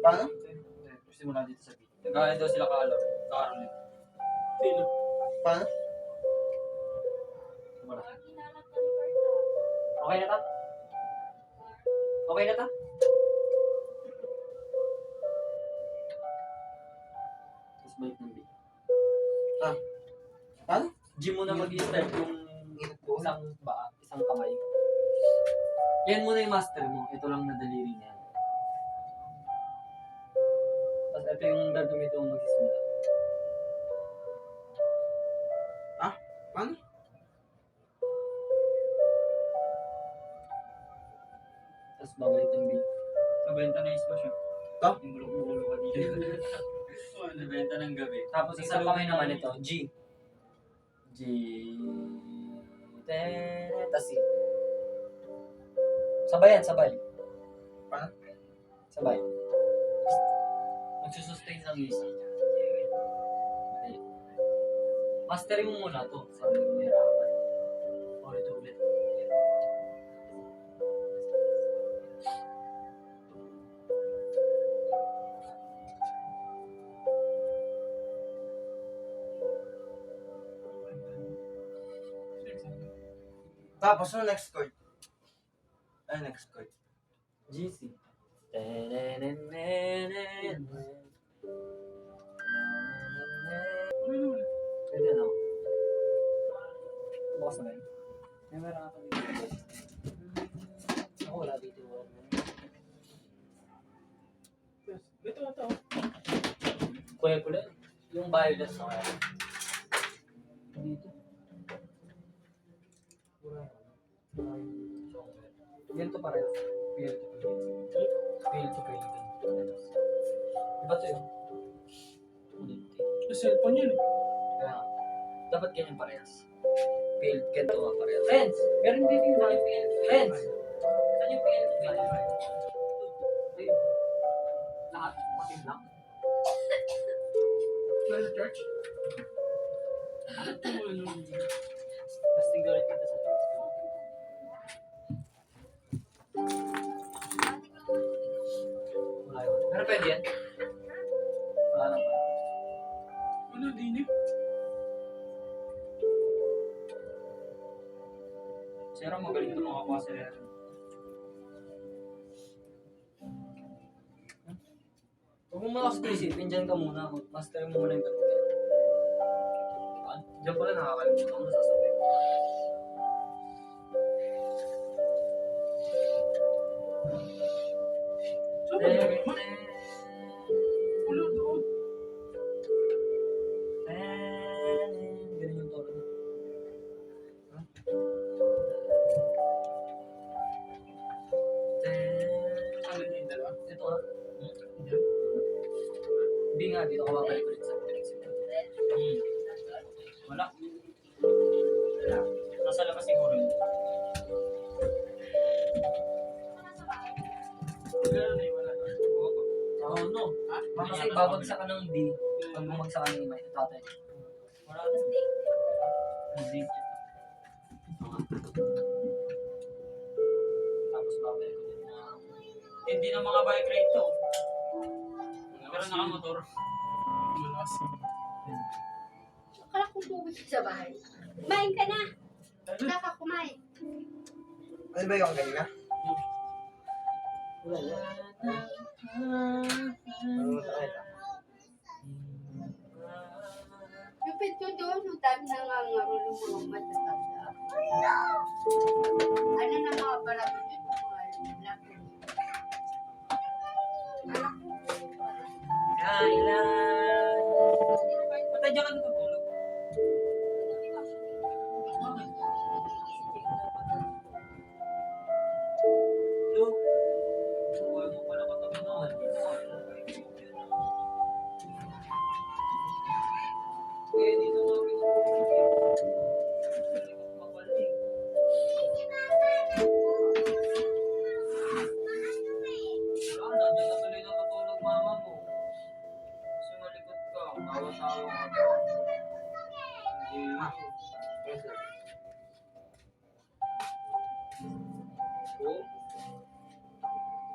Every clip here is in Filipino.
Paano? Simula dito sa video. Nagkakain daw sila Carolyn. Sino? Paano? Wala. Okay na ta? Okay na ta? Tapos balik ng video. Paano? Gym mo na mag-i-start yung isang kamay. Yan muna yung master mo. Ito lang na daliri niya. Tapos ito yung gagamitin mong magsisimula. Paano? Tapos babalik ng video. Nabenta na yung smash yun. Ito? Yung bulok-bulok ka dito. Nabenta ng gabi. Tapos isang kamay naman ito. G. G. Tapos C. Sabayan, sabay. Paano? Sabay. Magsusustain lang yung isa. Okay. Masterin mo muna to. Sabi ko mahirapan. Ulit. Tapos no next chord. Ano next chord? GC. Pwede na. Bukas na rin. May meron ka dito. Ako wala dito. Ito. Kulay-kulay. Yung violet na kaya. Dito. Ganito pareho. Pale to pale. Diba ito yun? Sa cellphone yun. Kaya nga. Dapat ganyan parehas. Pale, ganito nga parehas. Friends! Meron dito yung mga pale. Friends! Saan yung pale to pale? Ayun. Lahat. Matim lang. Nasa church? Casting ulit kita sa church. Wala yun. Pero pwede yan? Wala lang pa. Ano, din eh. Sira, magaling ito makakuha sa lero. Huwag mo muna kasi isipin, dyan ka muna. Master mo muna yung ganun. Diyan pala nakakalimutan ko na sasabihin ko. So, wala doon. Ganun yung tono mo. Ano niya yung dalawa? Ito nga. Hindi nga, dito ka babalik ulit sa wala. Nasa labas siguro yun. Wala na yung wala. Oo, no. Kasi babagsak ka ng D pag bumagsak ka ng may tatay. Wala na. Hindi. Tapos babalik ko din na hindi na mga bike ride to. Pero nakamotor. Wala kasi. Akala kong bubig sa bahay. Kumain ka na. Wala ka kumain. Ano ba yung kanina? Wala yan. Lupit ko doon, yung dami na nga ngarulo mga matatanda. Ano na mga balabi dito, mga laki. Anak ko. Kailan? Patay dyan ka natutulog. Look. Huwag mo pala katabi noon. Eh, dito nga pinutulog. Mabalik. Wala, nandiyan na tuloy natutulog mama mo. Kasi malikot ka. Tawa-tawa ka.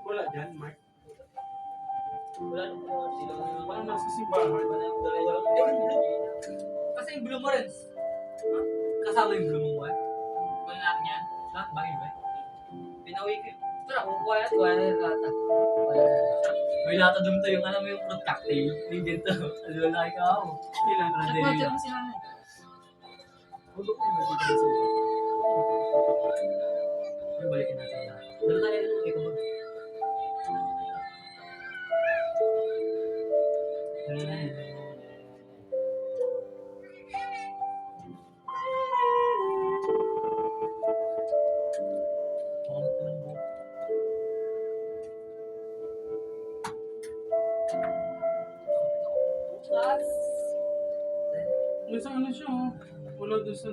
Wala dyan, Mark. Iba na yung dalawa lang. Eh, yung blue. Kasi yung blue mo rin. Ha? Kasama yung blue mo eh. Kunin natin yan. Ha? Bakit ba? Pinawi ko. Tara, kukuha yan. Kuha na yung lata. Kuha na yung lata. May lata dun to yung alam mo yung fruit cocktail. Yung ganito. Ano na laki ka ako. Ilan? Radelia. mo sila na. Hulog ko may dito sa ito. Yung balikin natin lahat. Dala tayo ng ikaw ba? Ano na yun? Pangat ka lang ba? May sa ano siya, oh. Wala doon sa